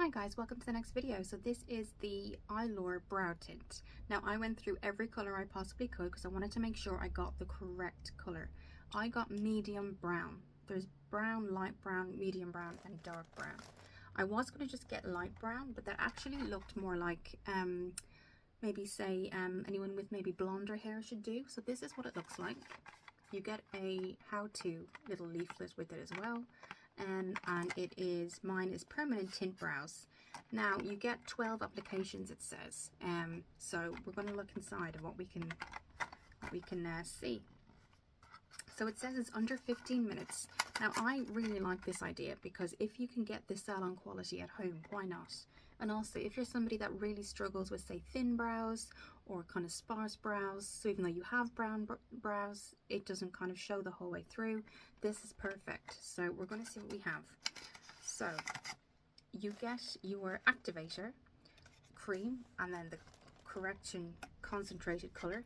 Hi guys, welcome to the next video. So this is the Eylure Brow Tint. Now I went through every color I possibly could because I wanted to make sure I got the correct color. I got medium brown. There's brown, light brown, medium brown and dark brown. I was going to just get light brown, but that actually looked more like maybe say anyone with maybe blonder hair should do. So this is what it looks like. You get a how-to little leaflet with it as well. And it is, mine is permanent tint brows. Now you get 12 applications, it says. So we're going to look inside of what we can see. So it says it's under 15 minutes. Now I really like this idea because if you can get this salon quality at home, why not? And also if you're somebody that really struggles with say thin brows or kind of sparse brows, so even though you have brown brows, it doesn't kind of show the whole way through, this is perfect. So we're going to see what we have. So you get your activator cream and then the correction concentrated color.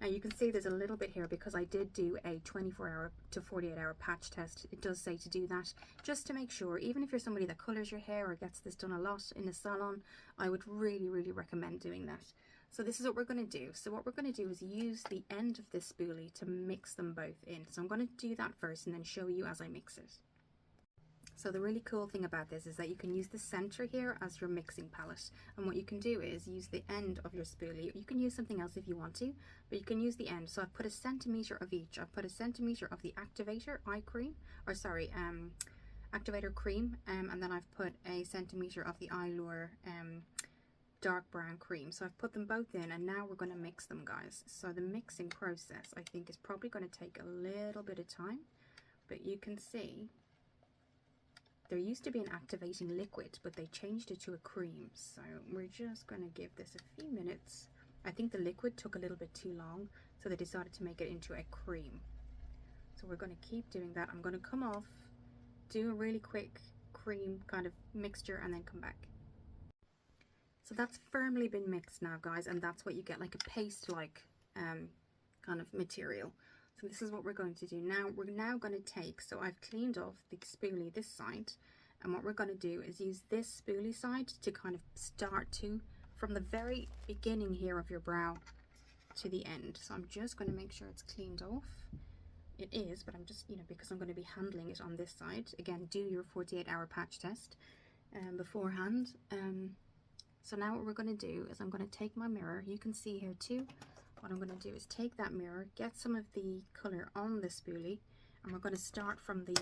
Now you can see there's a little bit here because I did do a 24-hour to 48-hour patch test. It does say to do that just to make sure, even if you're somebody that colors your hair or gets this done a lot in the salon, I would really recommend doing that. So this is what we're going to do. So what we're going to do is use the end of this spoolie to mix them both in. So I'm going to do that first and then show you as I mix it. So the really cool thing about this is that you can use the center here as your mixing palette, and what you can do is use the end of your spoolie. You can use something else if you want to, but you can use the end. So I've put 1 centimeter of each. I've put 1 centimeter of the activator activator cream, and then I've put 1 centimeter of the Eylure dark brown cream. So I've put them both in, and now we're going to mix them, guys. So the mixing process I think is probably going to take a little bit of time, but you can see there used to be an activating liquid, but they changed it to a cream. So we're just going to give this a few minutes. I think the liquid took a little bit too long, so they decided to make it into a cream. So we're going to keep doing that. I'm going to come off, do a really quick cream kind of mixture, and then come back. So that's firmly been mixed now, guys, and that's what you get, like a paste-like kind of material. So this is what we're going to do now. We're now going to take, so I've cleaned off the spoolie this side, and what we're going to do is use this spoolie side to kind of start to, from the very beginning here of your brow to the end. So I'm just going to make sure it's cleaned off. It is, but I'm just, because I'm going to be handling it on this side. Again, do your 48-hour patch test beforehand. So now what we're going to do is I'm going to take my mirror. You can see here too. What I'm going to do is take that mirror, get some of the color on the spoolie, and we're going to start from the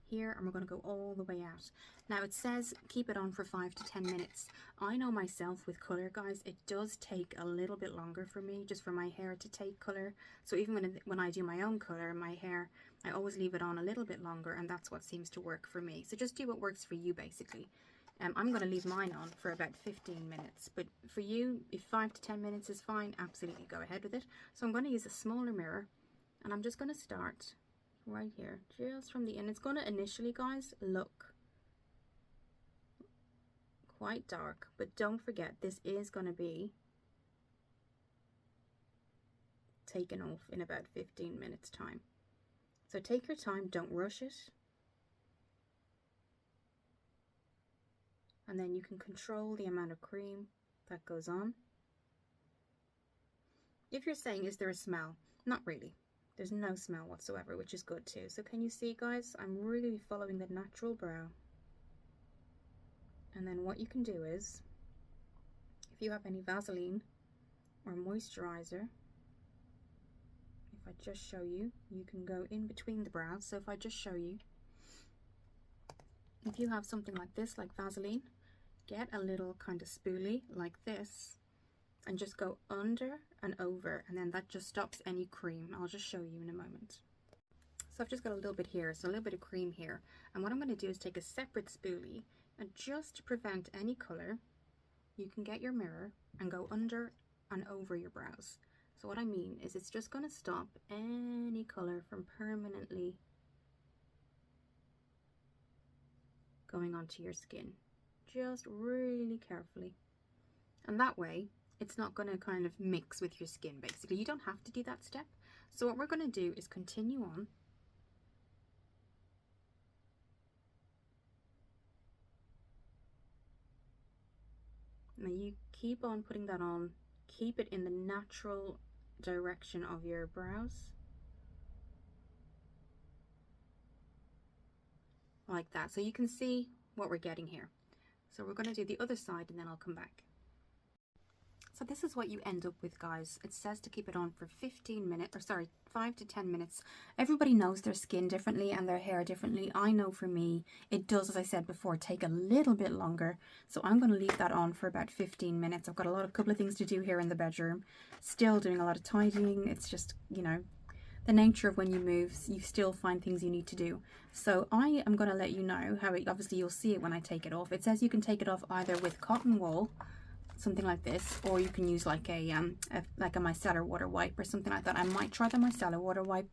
here, and we're going to go all the way out. Now it says keep it on for 5 to 10 minutes. I know myself with color, guys, it does take a little bit longer for me, just for my hair to take color. So even when I do my own color, my hair, I always leave it on a little bit longer, and that's what seems to work for me. So just do what works for you, basically. I'm going to leave mine on for about 15 minutes, but for you, if 5 to 10 minutes is fine, absolutely go ahead with it. So I'm going to use a smaller mirror, and I'm just going to start right here, just from the end. It's going to initially, guys, look quite dark, but don't forget, this is going to be taken off in about 15 minutes time. So take your time, don't rush it. And then you can control the amount of cream that goes on. If you're saying, is there a smell? Not really. There's no smell whatsoever, which is good too. So can you see, guys? I'm really following the natural brow. And then what you can do is, if you have any Vaseline or moisturizer, if I just show you, you can go in between the brows. So if I just show you, if you have something like this, like Vaseline, get a little kind of spoolie like this and just go under and over, and then that just stops any cream. I'll just show you in a moment. So I've just got a little bit here, so a little bit of cream here, and what I'm going to do is take a separate spoolie, and just to prevent any color, you can get your mirror and go under and over your brows. So what I mean is it's just going to stop any color from permanently going onto your skin. Just really carefully, and that way it's not going to kind of mix with your skin. Basically, you don't have to do that step. So what we're going to do is continue on Now you keep on putting that on, keep it in the natural direction of your brows, like that, so you can see what we're getting here. So we're going to do the other side and then I'll come back. So this is what you end up with, guys. It says to keep it on for 15 minutes, or sorry, 5 to 10 minutes. Everybody knows their skin differently and their hair differently. I know for me, it does, as I said before, take a little bit longer. So I'm going to leave that on for about 15 minutes. I've got a couple of things to do here in the bedroom. Still doing a lot of tidying. It's just, you know, the nature of when you move, you still find things you need to do. So I am going to let you know how it, obviously you'll see it when I take it off. It says you can take it off either with cotton wool, something like this, or you can use like a micellar water wipe or something like that. I might try the micellar water wipe,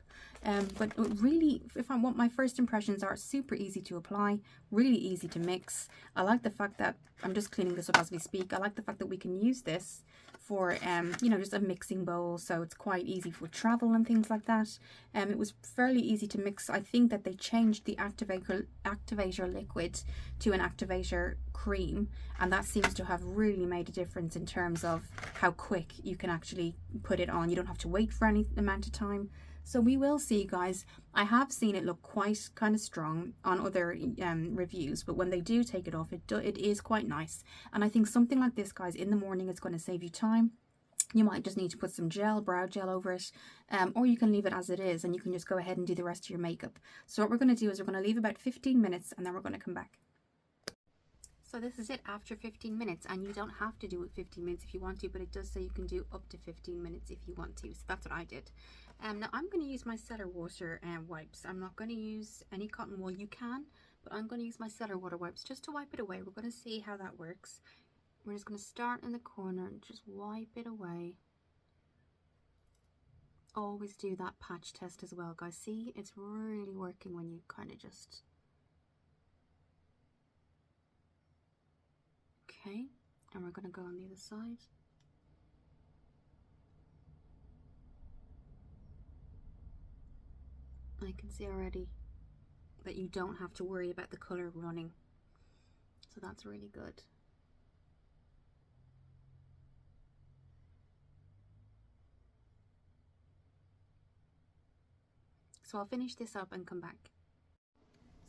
but really, if I want, my first impressions are super easy to apply, really easy to mix. I like the fact that I'm just cleaning this up as we speak. I like the fact that we can use this for you know, just a mixing bowl, so it's quite easy for travel and things like that. It was fairly easy to mix. I think that they changed the activator liquid to an activator cream, and that seems to have really made a difference in terms of how quick you can actually put it on. You don't have to wait for any amount of time. So we will see, guys. I have seen it look quite kind of strong on other reviews, but when they do take it off, it is quite nice. And I think something like this, guys, in the morning, is going to save you time. You might just need to put some brow gel over it, or you can leave it as it is and you can just go ahead and do the rest of your makeup. So what we're going to do is we're going to leave about 15 minutes and then we're going to come back. So this is it after 15 minutes, and you don't have to do it 15 minutes if you want to, but it does say you can do up to 15 minutes if you want to. So that's what I did. Now I'm going to use my micellar water wipes. I'm not going to use any cotton wool. You can, but I'm going to use my micellar water wipes just to wipe it away. We're going to see how that works. We're just going to start in the corner and just wipe it away. Always do that patch test as well, guys. See, it's really working when you kind of just... Okay, and we're going to go on the other side. I can see already that you don't have to worry about the colour running, so that's really good. So I'll finish this up and come back.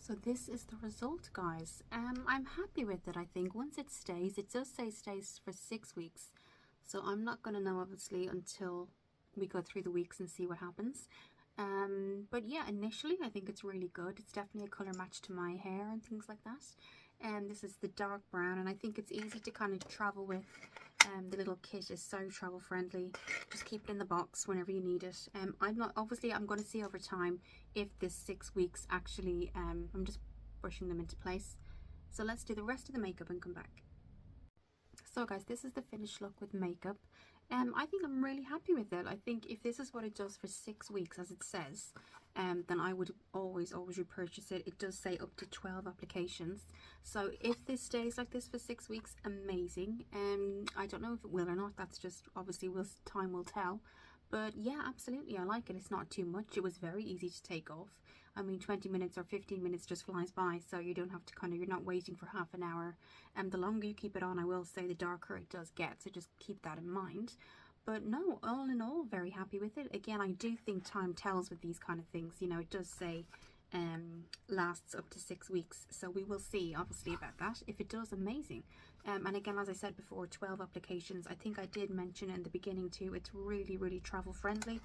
So this is the result, guys. I'm happy with it. I think once it stays, it does say stays for 6 weeks, so I'm not going to know obviously until we go through the weeks and see what happens. But yeah, initially I think it's really good. It's definitely a colour match to my hair and things like that. And this is the dark brown, and I think it's easy to kind of travel with. The little kit is so travel friendly. Just keep it in the box whenever you need it. I'm going to see over time if this 6 weeks actually, I'm just brushing them into place. So let's do the rest of the makeup and come back. So guys, this is the finished look with makeup. I think I'm really happy with it. I think if this is what it does for 6 weeks, as it says, then I would always repurchase it. It does say up to 12 applications. So if this stays like this for 6 weeks, amazing. I don't know if it will or not. That's just obviously time will tell. But yeah, absolutely, I like it. It's not too much. It was very easy to take off. I mean, 20 minutes or 15 minutes just flies by, so you don't have to you're not waiting for half an hour. And the longer you keep it on, I will say, the darker it does get, so just keep that in mind. But no, all in all, very happy with it. Again, I do think time tells with these kind of things. You know, it does say lasts up to 6 weeks, so we will see obviously about that. If it does, amazing. And again, as I said before, 12 applications. I think I did mention in the beginning too, it's really travel friendly.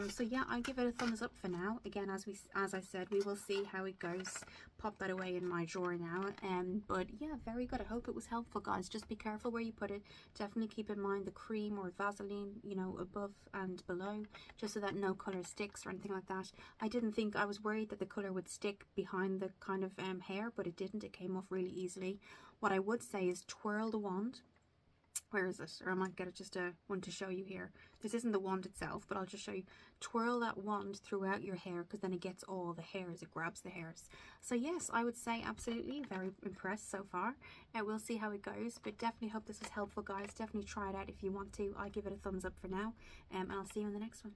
So yeah, I give it a thumbs up for now. Again, as I said, we will see how it goes. Pop that away in my drawer now. But yeah, very good. I hope it was helpful, guys. Just be careful where you put it. Definitely keep in mind the cream or Vaseline, you know, above and below, just so that no color sticks or anything like that. I was worried that the color would stick behind the kind of hair, but it didn't. It came off really easily. What I would say is twirl the wand. Where is it? Or I might get it just a one to show you here. This isn't the wand itself, but I'll just show you. Twirl that wand throughout your hair, because then it gets all the hairs. It grabs the hairs. So yes, I would say absolutely very impressed so far. We'll see how it goes, but definitely hope this was helpful, guys. Definitely try it out if you want to. I give it a thumbs up for now, and I'll see you in the next one.